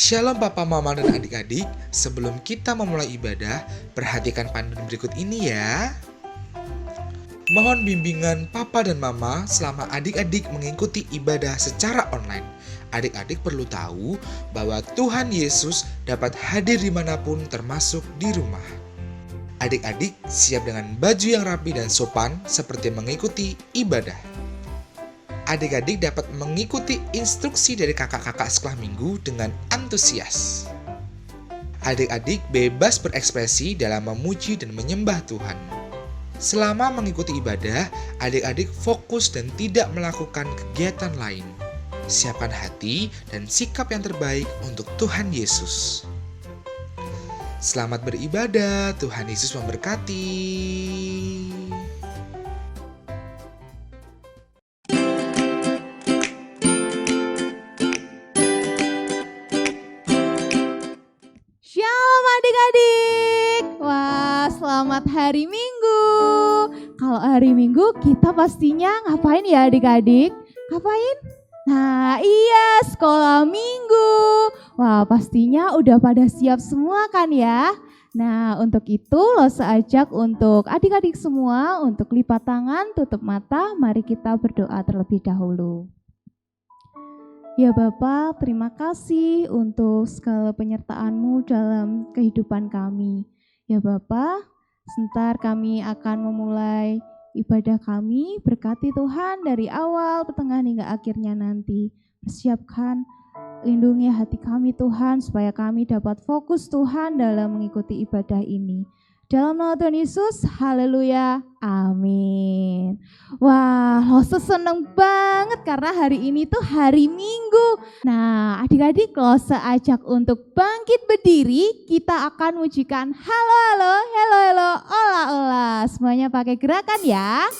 Shalom Papa, Mama, dan adik-adik. Sebelum kita memulai ibadah, perhatikan panduan berikut ini ya. Mohon bimbingan Papa dan Mama selama adik-adik mengikuti ibadah secara online. Adik-adik perlu tahu bahwa Tuhan Yesus dapat hadir dimanapun termasuk di rumah. Adik-adik siap dengan baju yang rapi dan sopan seperti mengikuti ibadah. Adik-adik dapat mengikuti instruksi dari kakak-kakak sekolah minggu dengan antusias. Adik-adik bebas berekspresi dalam memuji dan menyembah Tuhan. Selama mengikuti ibadah, adik-adik fokus dan tidak melakukan kegiatan lain. Siapkan hati dan sikap yang terbaik untuk Tuhan Yesus. Selamat beribadah, Tuhan Yesus memberkati. Shalom adik-adik. Wah, selamat hari Minggu. Kalau hari Minggu kita pastinya ngapain ya adik-adik? Ngapain? Nah iya, sekolah minggu. Wah, pastinya udah pada siap semua kan ya? Nah, untuk itu Lose ajak untuk adik-adik semua untuk lipat tangan, tutup mata, mari kita berdoa terlebih dahulu. Ya Bapa, terima kasih untuk segala penyertaan-Mu dalam kehidupan kami. Ya Bapa, sebentar kami akan memulai ibadah kami. Berkati Tuhan dari awal, pertengahan hingga akhirnya nanti. Persiapkan, lindungi hati kami Tuhan, supaya kami dapat fokus Tuhan dalam mengikuti ibadah ini. Dalam nama Tuhan Yesus, haleluya, amin. Wah, Lose seneng banget karena hari ini tuh hari Minggu. Nah, adik-adik Lose ajak untuk bangkit berdiri. Kita akan mujikan halo, halo, hello, hello, ola, ola. Semuanya pakai gerakan ya.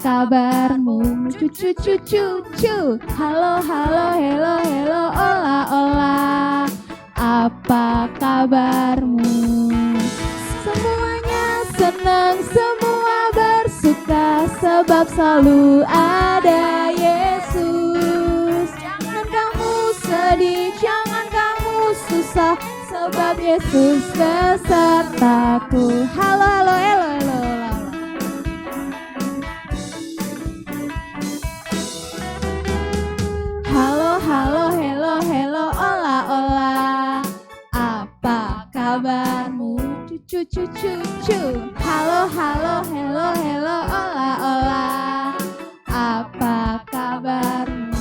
Kabarmu cucu. Halo, halo, hello, hello, ola, ola. Apa kabarmu? Semuanya senang, semua bersuka, sebab selalu ada Yesus. Jangan kamu sedih, jangan kamu susah, sebab Yesus besertaku. Halo, halo, hello, hello. Halo, hello, hello, ola, ola. Apa kabarmu? Cucu. Halo, halo, hello, hello, ola, ola. Apa kabarmu?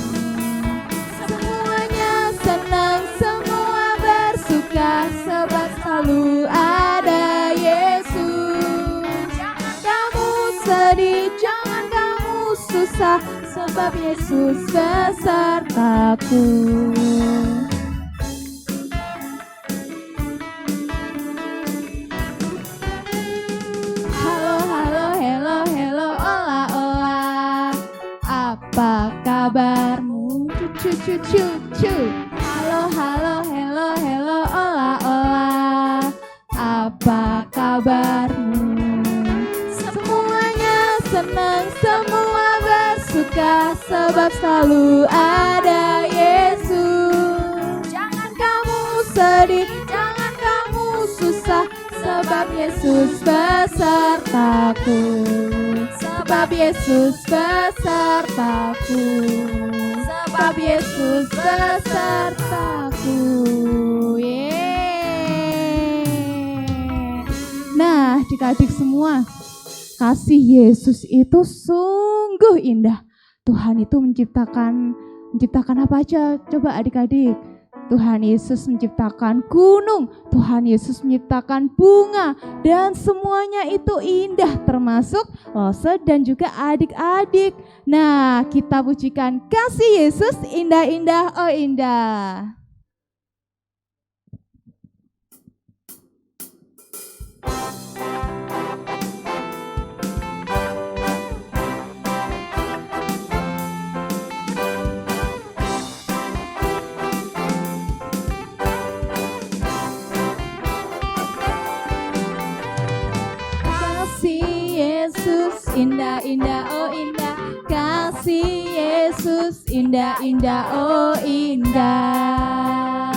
Semuanya senang, semua bersuka, sebab selalu ada Yesus. Jangan kamu sedih, jangan kamu susah, sebab Yesus besertaku. Halo, halo, hello, hello, ola, ola. Apa kabarmu? Cucu. Halo, halo, hello, hello, ola, ola. Apa kabarmu? Semuanya senang, semua bersuka, sebab selalu ada Yesus. Jangan kamu sedih, jangan kamu susah, sebab Yesus besertaku. Sebab Yesus besertaku. Sebab Yesus besertaku. Nah, adik-adik semua, kasih Yesus itu sungguh indah. Tuhan itu menciptakan apa aja? Coba adik-adik. Tuhan Yesus menciptakan gunung, Tuhan Yesus menciptakan bunga, dan semuanya itu indah, termasuk Lose dan juga adik-adik. Nah, kita pujikan kasih Yesus indah-indah, oh indah. indah, indah, oh indah.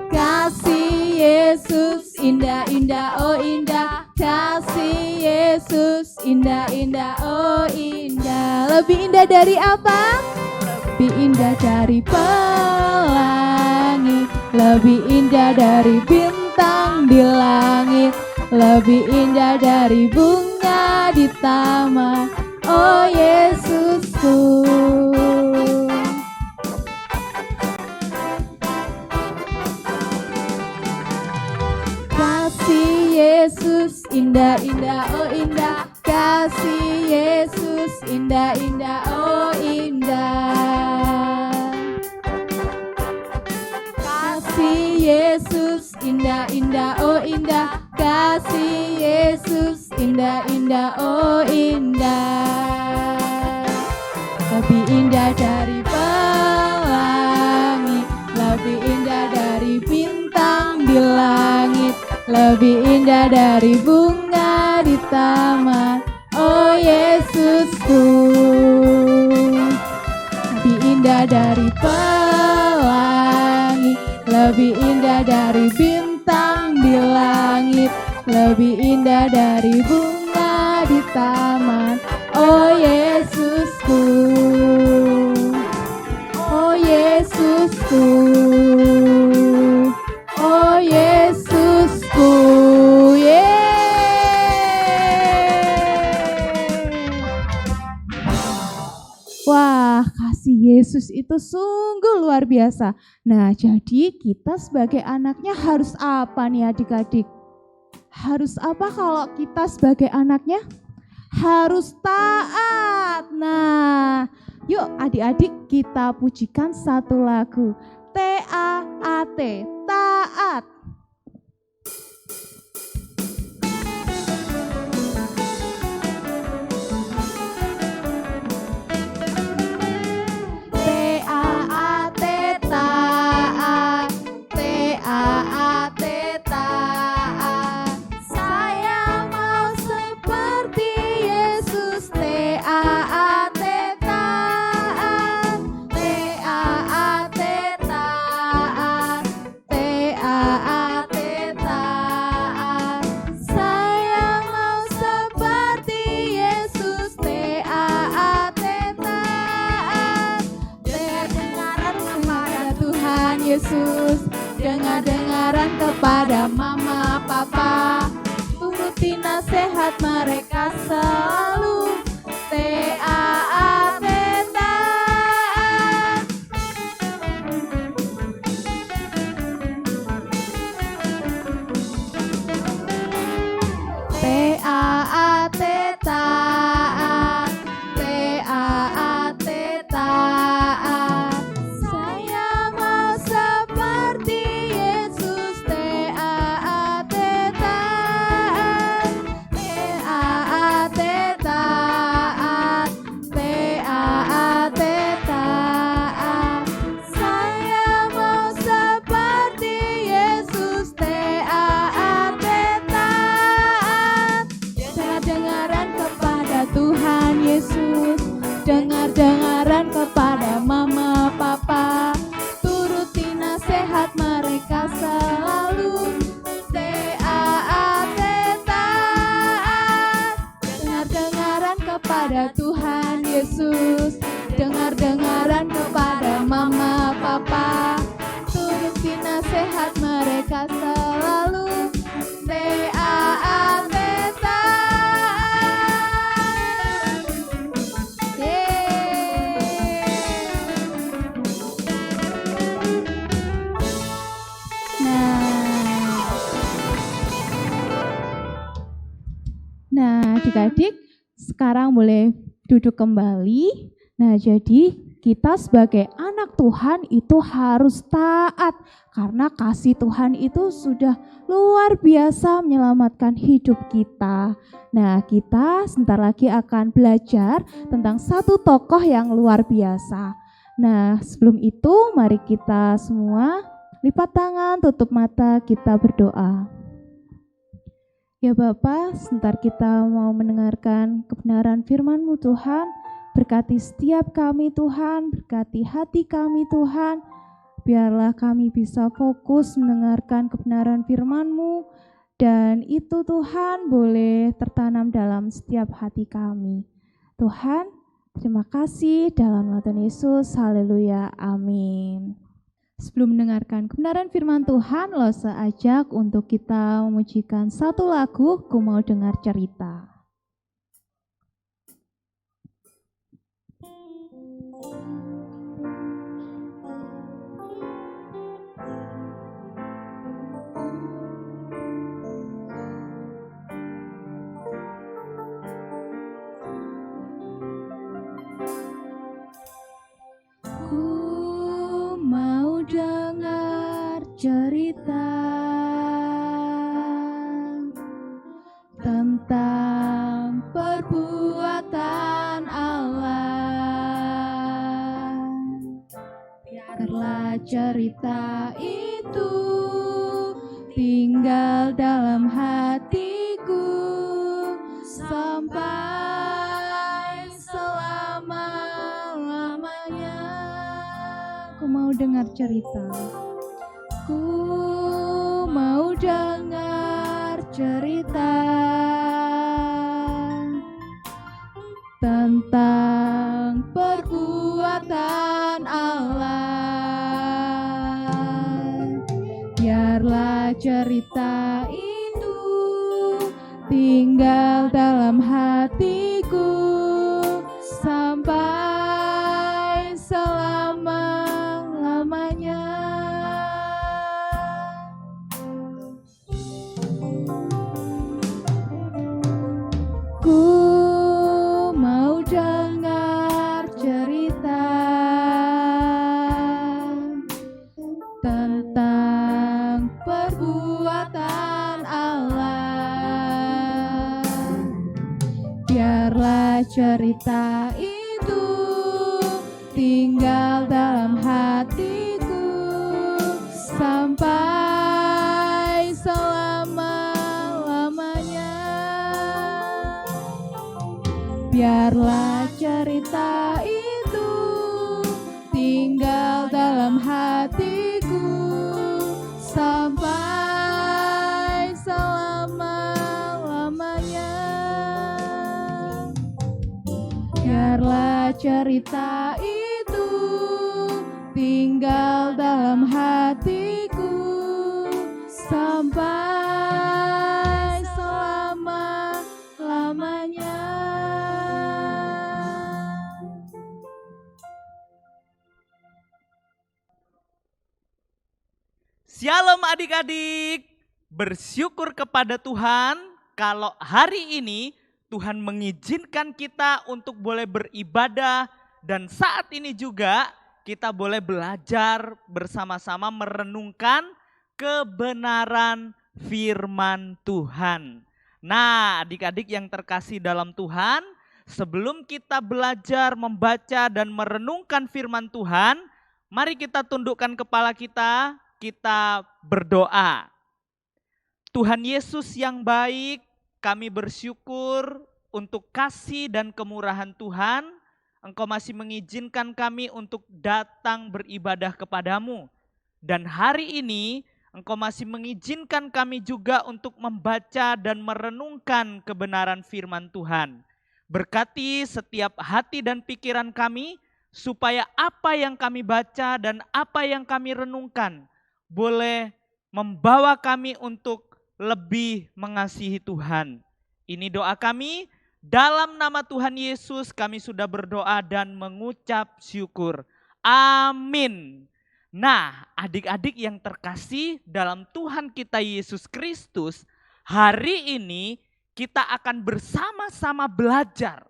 Kasih Yesus indah, indah, oh indah. Kasih Yesus indah, indah, oh indah. Lebih indah dari apa? Lebih indah dari pelangi, lebih indah dari bintang di langit, lebih indah dari bunga di taman, oh Yesusku. Kasih Yesus indah, indah, oh indah. Kasih Yesus indah, indah, oh indah. Kasih Yesus indah, indah, oh indah. Kasih Yesus indah, indah, oh indah. Lebih indah dari pelangi, lebih indah dari bintang di langit, lebih indah dari bunga di taman, oh Yesusku. Lebih indah dari pelangi, lebih indah dari bintang di langit, lebih indah dari bunga di taman, oh Yesusku. Oh Yesusku. Oh Yesusku. Wah, kasih Yesus itu sungguh luar biasa. Nah, jadi kita sebagai anaknya harus apa nih adik-adik? Harus apa kalau kita sebagai anaknya? Harus taat. Nah, yuk adik-adik kita pujikan satu lagu. T-A-A-T, taat. T-A-A-T, taat. T-A-A-T, taat. Saya mau seperti Yesus. T-A-A-T, taat. T-A-A-T, taat. T-A-A-T, taat. Saya mau seperti Yesus. T-A-A-T, taat. Dengar-dengaran kepada Tuhan Yesus. Dengar-dengaran kepada mama papa. Turuti nasihat mereka selalu. T-A-A-T, taat. T-A-A-T, taat. T-A-A-T, taat. Saya mau seperti Yesus. T-A-A-T, taat. T-A-A-T, taat. T-A-A-T, taat. Saya mau seperti Yesus. T-A-A-T, taat. Dengar-dengaran kepada Tuhan Yesus. Dengar-dengaran kepada mama papa. Turuti nasihat mereka selalu. T-A-A-T, taat. Dengar-dengaran kepada Tuhan Yesus. Dengar-dengaran kepada mama papa. Turuti nasihat mereka selalu. T-A-A-T, taat. Nah, adik-adik sekarang boleh duduk kembali. Nah, jadi kita sebagai anak Tuhan itu harus taat karena kasih Tuhan itu sudah luar biasa menyelamatkan hidup kita. Nah, kita sebentar lagi akan belajar tentang satu tokoh yang luar biasa. Nah, sebelum itu mari kita semua lipat tangan, tutup mata, kita berdoa. Ya Bapa, sebentar kita mau mendengarkan kebenaran firman-Mu Tuhan. Berkati setiap kami Tuhan, berkati hati kami Tuhan. Biarlah kami bisa fokus mendengarkan kebenaran firman-Mu. Dan itu Tuhan boleh tertanam dalam setiap hati kami. Tuhan, terima kasih dalam nama Tuhan Yesus. Haleluya. Amin. Sebelum mendengarkan kebenaran firman Tuhan, Lose ajak untuk kita memujikan satu lagu, Ku Mau Dengar Cerita. Ku mau dengar cerita tentang perbuatan Allah. Biarlah cerita itu tinggal dalam hatiku sampai selama-lamanya. Ku mau dengar cerita. Ku mau dengar cerita tentang perbuatan Allah. Biarlah cerita itu tinggal dalam hatiku sampai selama-lamanya. Ku mau dengar cerita tentang perbuatan Allah. Biarlah cerita itu tinggal dalam hatiku sampai selama-lamanya. Biarlah cerita itu tinggal dalam hatiku sampai selama-lamanya. Biarlah cerita itu tinggal dalam hatiku sampai selama-lamanya. Shalom adik-adik, bersyukur kepada Tuhan kalau hari ini Tuhan mengizinkan kita untuk boleh beribadah dan saat ini juga kita boleh belajar bersama-sama merenungkan kebenaran firman Tuhan. Nah, adik-adik yang terkasih dalam Tuhan, sebelum kita belajar membaca dan merenungkan firman Tuhan, mari kita tundukkan kepala kita berdoa. Tuhan Yesus yang baik, kami bersyukur untuk kasih dan kemurahan Tuhan. Engkau masih mengizinkan kami untuk datang beribadah kepadamu. Dan hari ini Engkau masih mengizinkan kami juga untuk membaca dan merenungkan kebenaran firman Tuhan. Berkati setiap hati dan pikiran kami, supaya apa yang kami baca dan apa yang kami renungkan boleh membawa kami untuk lebih mengasihi Tuhan. Ini doa kami, dalam nama Tuhan Yesus kami sudah berdoa dan mengucap syukur. Amin. Nah, adik-adik yang terkasih dalam Tuhan kita Yesus Kristus, hari ini kita akan bersama-sama belajar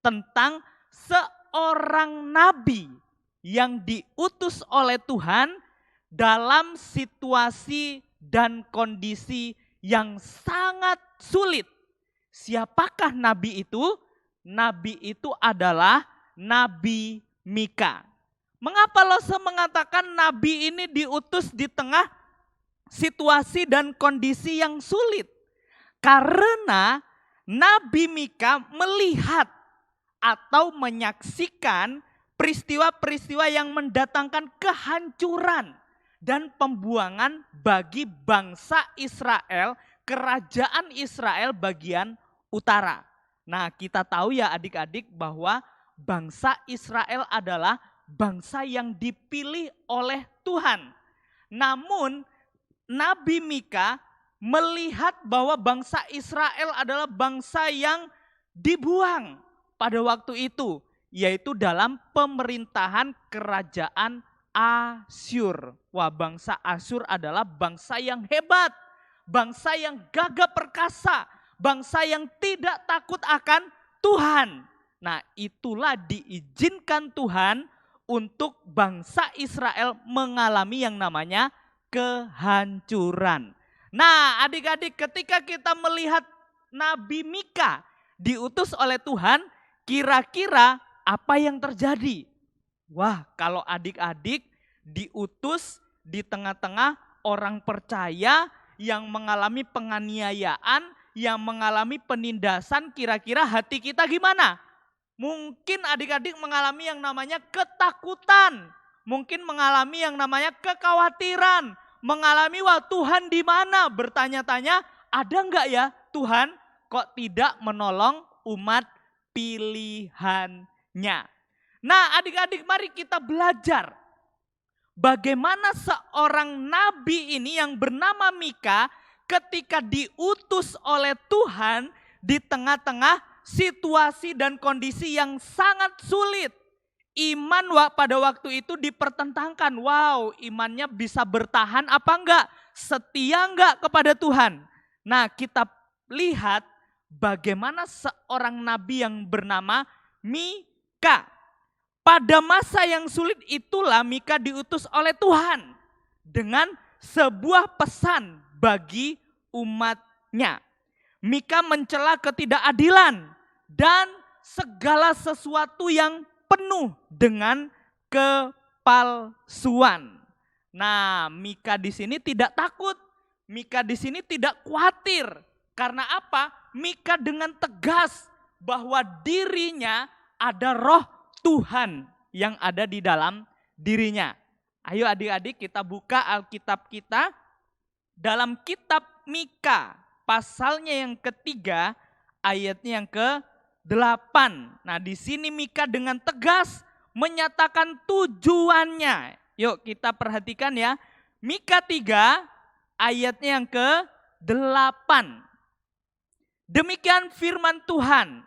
tentang seorang nabi yang diutus oleh Tuhan dalam situasi dan kondisi yang sangat sulit. Siapakah nabi itu? Nabi itu adalah Nabi Mika. Mengapa Lose mengatakan nabi ini diutus di tengah situasi dan kondisi yang sulit? Karena Nabi Mika melihat atau menyaksikan peristiwa-peristiwa yang mendatangkan kehancuran dan pembuangan bagi bangsa Israel, kerajaan Israel bagian utara. Nah, kita tahu ya adik-adik bahwa bangsa Israel adalah bangsa yang dipilih oleh Tuhan. Namun Nabi Mika melihat bahwa bangsa Israel adalah bangsa yang dibuang pada waktu itu, yaitu dalam pemerintahan kerajaan Asyur. Wah, bangsa Asyur adalah bangsa yang hebat, bangsa yang gagah perkasa, bangsa yang tidak takut akan Tuhan. Nah, itulah diizinkan Tuhan untuk bangsa Israel mengalami yang namanya kehancuran. Nah, adik-adik, ketika kita melihat Nabi Mika diutus oleh Tuhan, kira-kira apa yang terjadi? Wah, kalau adik-adik diutus di tengah-tengah orang percaya yang mengalami penganiayaan, yang mengalami penindasan, kira-kira hati kita gimana? Mungkin adik-adik mengalami yang namanya ketakutan, mungkin mengalami yang namanya kekhawatiran, mengalami wah Tuhan di mana? Bertanya-tanya, ada enggak ya Tuhan kok tidak menolong umat pilihannya? Nah, adik-adik, mari kita belajar bagaimana seorang nabi ini yang bernama Mika ketika diutus oleh Tuhan di tengah-tengah situasi dan kondisi yang sangat sulit. Iman pada waktu itu dipertentangkan. Wow, imannya bisa bertahan apa enggak? Setia enggak kepada Tuhan? Nah, kita lihat bagaimana seorang nabi yang bernama Mika. Pada masa yang sulit itulah Mika diutus oleh Tuhan dengan sebuah pesan bagi umatnya. Mika mencela ketidakadilan dan segala sesuatu yang penuh dengan kepalsuan. Nah, Mika di sini tidak takut, Mika di sini tidak khawatir. Karena apa? Mika dengan tegas bahwa dirinya ada roh Tuhan yang ada di dalam dirinya. Ayo adik-adik, kita buka Alkitab kita dalam kitab Mika, pasalnya yang ketiga, ayatnya yang ke-8. Nah, di sini Mika dengan tegas menyatakan tujuannya. Yuk kita perhatikan ya. Mika 3 ayatnya yang ke-8. Demikian firman Tuhan.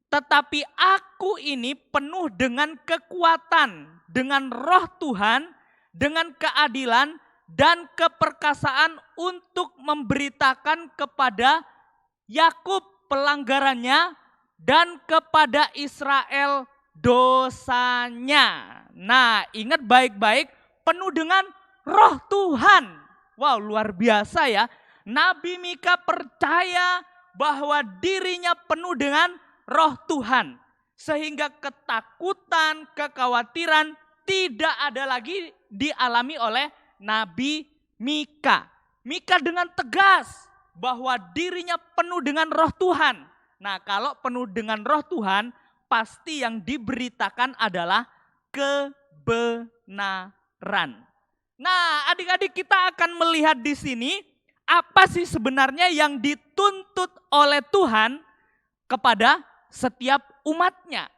Tetapi aku ini penuh dengan kekuatan, dengan roh Tuhan, dengan keadilan dan keperkasaan untuk memberitakan kepada Yakub pelanggarannya dan kepada Israel dosanya. Nah, ingat baik-baik, penuh dengan roh Tuhan. Wow, luar biasa ya. Nabi Mika percaya bahwa dirinya penuh dengan roh Tuhan. Sehingga ketakutan, kekhawatiran tidak ada lagi dialami oleh Nabi Mika. Mika dengan tegas bahwa dirinya penuh dengan roh Tuhan. Nah, kalau penuh dengan roh Tuhan, pasti yang diberitakan adalah kebenaran. Nah, adik-adik, kita akan melihat di sini apa sih sebenarnya yang dituntut oleh Tuhan kepada setiap umatnya.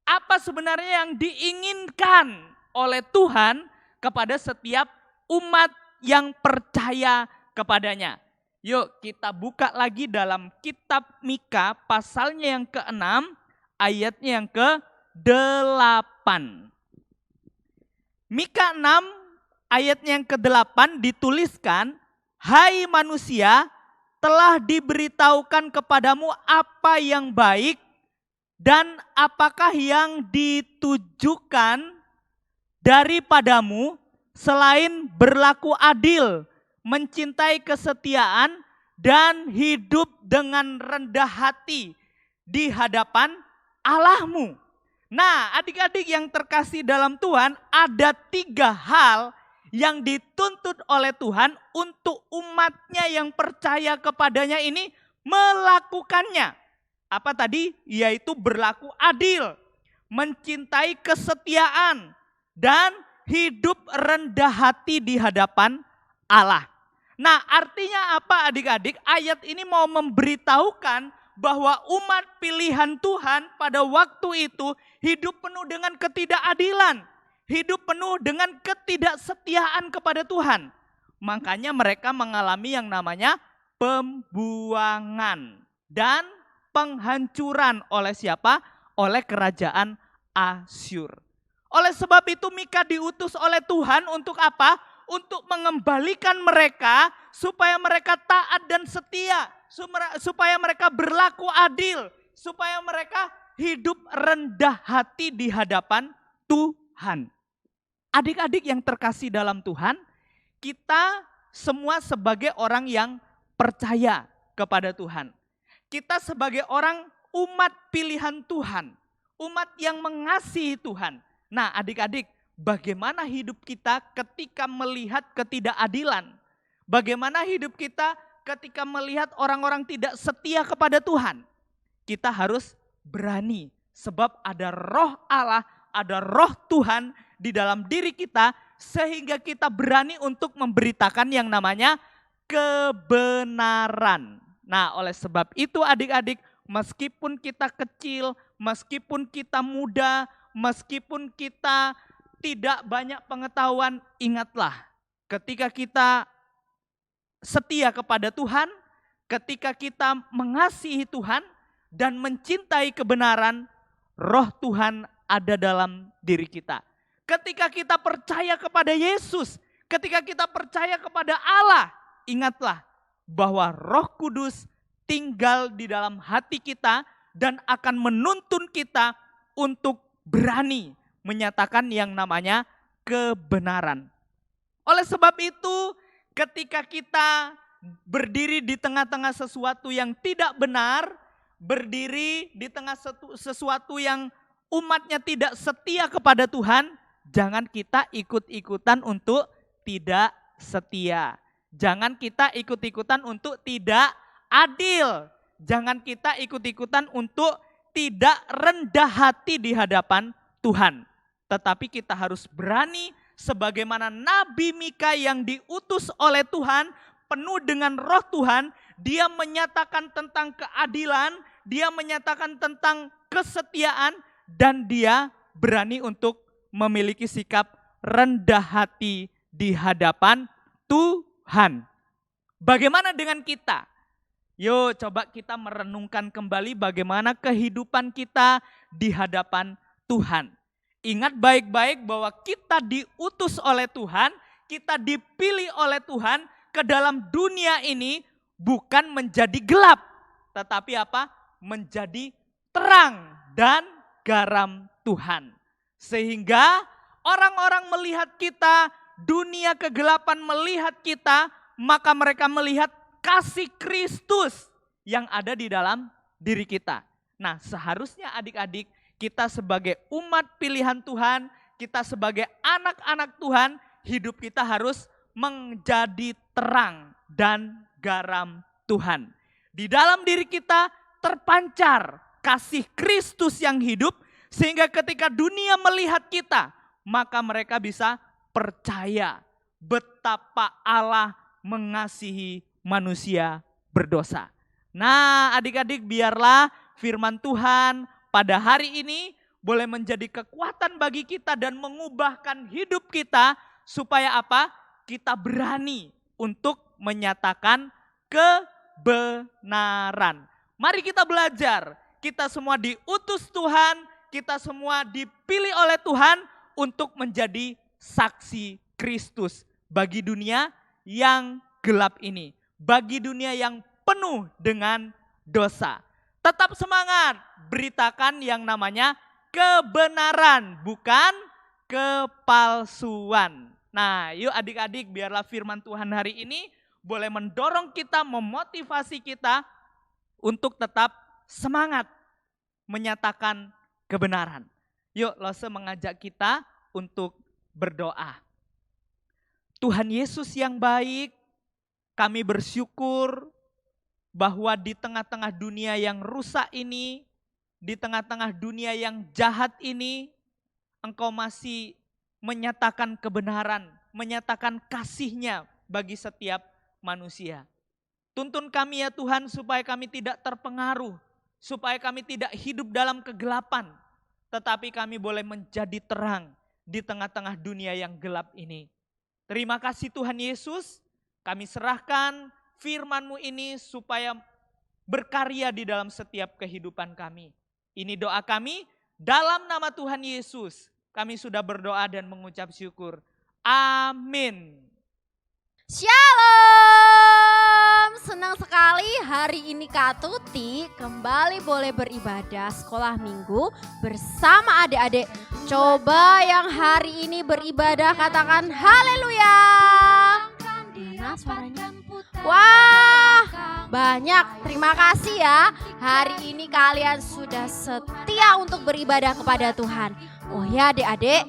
Apa sebenarnya yang diinginkan oleh Tuhan kepada setiap umat yang percaya kepadanya. Yuk kita buka lagi dalam kitab Mika pasalnya yang ke-6 ayatnya yang ke-8. Mika 6 ayatnya yang ke-8 dituliskan, hai manusia, telah diberitahukan kepadamu apa yang baik dan apakah yang ditujukan daripadamu selain berlaku adil, mencintai kesetiaan, dan hidup dengan rendah hati di hadapan Allahmu. Nah, adik-adik yang terkasih dalam Tuhan, ada 3 hal yang dituntut oleh Tuhan untuk umatnya yang percaya kepadanya ini melakukannya. apa tadi? Yaitu berlaku adil, mencintai kesetiaan, dan hidup rendah hati di hadapan Allah. Nah, artinya apa adik-adik? Ayat ini mau memberitahukan bahwa umat pilihan Tuhan pada waktu itu hidup penuh dengan ketidakadilan, hidup penuh dengan ketidaksetiaan kepada Tuhan. Makanya mereka mengalami yang namanya pembuangan dan penghancuran oleh siapa? Oleh kerajaan Asyur. Oleh sebab itu Mika diutus oleh Tuhan untuk apa? Untuk mengembalikan mereka supaya mereka taat dan setia, supaya mereka berlaku adil, supaya mereka hidup rendah hati di hadapan Tuhan. Adik-adik yang terkasih dalam Tuhan, kita semua sebagai orang yang percaya kepada Tuhan. Kita sebagai orang umat pilihan Tuhan, umat yang mengasihi Tuhan. Nah, adik-adik, bagaimana hidup kita ketika melihat ketidakadilan? Bagaimana hidup kita ketika melihat orang-orang tidak setia kepada Tuhan? Kita harus berani, sebab ada roh Allah, ada roh Tuhan di dalam diri kita, sehingga kita berani untuk memberitakan yang namanya kebenaran. Nah, oleh sebab itu adik-adik, meskipun kita kecil, meskipun kita muda, meskipun kita tidak banyak pengetahuan, ingatlah ketika kita setia kepada Tuhan, ketika kita mengasihi Tuhan dan mencintai kebenaran, roh Tuhan ada dalam diri kita. Ketika kita percaya kepada Yesus, ketika kita percaya kepada Allah, ingatlah bahwa Roh Kudus tinggal di dalam hati kita dan akan menuntun kita untuk berani menyatakan yang namanya kebenaran. Oleh sebab itu, ketika kita berdiri di tengah-tengah sesuatu yang tidak benar, berdiri di tengah sesuatu yang umatnya tidak setia kepada Tuhan, jangan kita ikut-ikutan untuk tidak setia. Jangan kita ikut-ikutan untuk tidak adil. Jangan kita ikut-ikutan untuk tidak rendah hati di hadapan Tuhan. Tetapi kita harus berani sebagaimana Nabi Mika yang diutus oleh Tuhan, penuh dengan roh Tuhan, dia menyatakan tentang keadilan, dia menyatakan tentang kesetiaan, dan dia berani untuk memiliki sikap rendah hati di hadapan Tuhan. Bagaimana dengan kita? Yuk coba kita merenungkan kembali bagaimana kehidupan kita di hadapan Tuhan. Ingat baik-baik bahwa kita diutus oleh Tuhan, kita dipilih oleh Tuhan ke dalam dunia ini bukan menjadi gelap, tetapi apa? Menjadi terang dan garam Tuhan. Sehingga orang-orang melihat kita, dunia kegelapan melihat kita, maka mereka melihat kasih Kristus yang ada di dalam diri kita. Nah, seharusnya adik-adik, kita sebagai umat pilihan Tuhan, kita sebagai anak-anak Tuhan, hidup kita harus menjadi terang dan garam Tuhan. Di dalam diri kita terpancar kasih Kristus yang hidup, sehingga ketika dunia melihat kita, maka mereka bisa percaya betapa Allah mengasihi manusia berdosa. Nah, adik-adik, biarlah firman Tuhan pada hari ini boleh menjadi kekuatan bagi kita dan mengubahkan hidup kita supaya apa? Kita berani untuk menyatakan kebenaran. Mari kita belajar. Kita semua diutus Tuhan, kita semua dipilih oleh Tuhan untuk menjadi saksi Kristus bagi dunia yang gelap ini, bagi dunia yang penuh dengan dosa. Tetap semangat, beritakan yang namanya kebenaran, bukan kepalsuan. Nah, yuk adik-adik, biarlah firman Tuhan hari ini boleh mendorong kita, memotivasi kita untuk tetap semangat menyatakan kebenaran. Yuk, Lose mengajak kita untuk berdoa. Tuhan Yesus yang baik, kami bersyukur bahwa di tengah-tengah dunia yang rusak ini, di tengah-tengah dunia yang jahat ini, Engkau masih menyatakan kebenaran, menyatakan kasih-Nya bagi setiap manusia. Tuntun kami ya Tuhan supaya kami tidak terpengaruh, supaya kami tidak hidup dalam kegelapan, tetapi kami boleh menjadi terang di tengah-tengah dunia yang gelap ini. Terima kasih Tuhan Yesus, kami serahkan firman-Mu ini supaya berkarya di dalam setiap kehidupan kami. Ini doa kami, dalam nama Tuhan Yesus, kami sudah berdoa dan mengucap syukur. Amin. Shalom, senang sekali hari ini Kak Tuti kembali boleh beribadah sekolah minggu bersama adik-adik. Coba yang hari ini beribadah katakan haleluya. Mana suaranya? Wah, banyak. Terima kasih ya. Hari ini kalian sudah setia untuk beribadah kepada Tuhan. Oh ya adik-adik,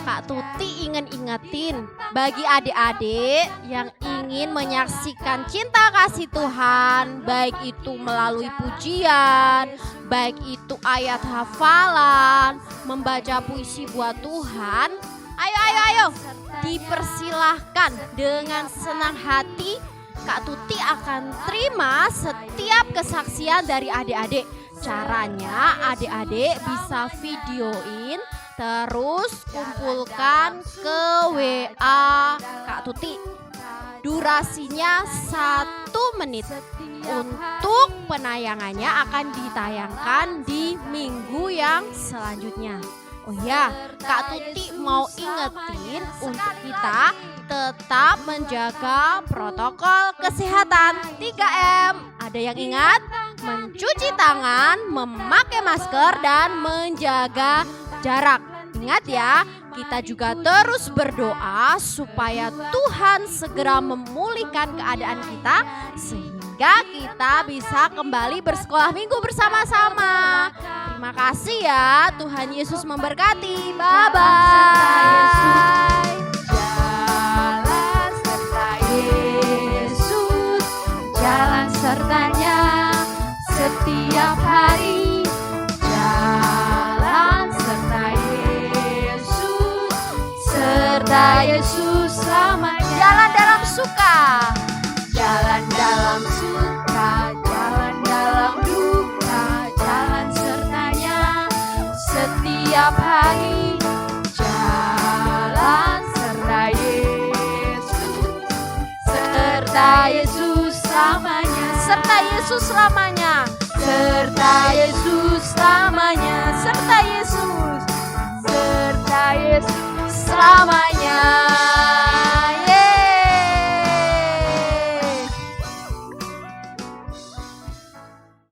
Kak Tuti ingin ingetin bagi adik-adik yang ingin menyaksikan cinta kasih Tuhan, baik itu melalui pujian, baik itu ayat hafalan, membaca puisi buat Tuhan. Ayo, dipersilahkan dengan senang hati. Kak Tuti akan terima setiap kesaksian dari adik-adik. Caranya adik-adik bisa videoin, terus kumpulkan ke WA Kak Tuti. Durasinya 1 menit. Untuk penayangannya akan ditayangkan di minggu yang selanjutnya. Oh ya, Kak Tuti mau ingetin untuk kita tetap menjaga protokol kesehatan 3M. Ada yang ingat? Mencuci tangan, memakai masker, dan menjaga jarak. Ingat ya, kita juga terus berdoa supaya Tuhan segera memulihkan keadaan kita sehingga kita bisa kembali bersekolah minggu bersama-sama. Terima kasih ya, Tuhan Yesus memberkati. Bye-bye. Jalan serta Yesus, jalan sertanya setiap hari. Jalan serta Yesus, serta Yesus selamanya. Jalan dalam suka, Jalan dalam suka, jalan dalam duka, jalan sertanya setiap hari. Jalan serta Yesus selamanya. serta Yesus selamanya. Serta Yesus selamanya. Serta Yesus Serta Yesus selamanya.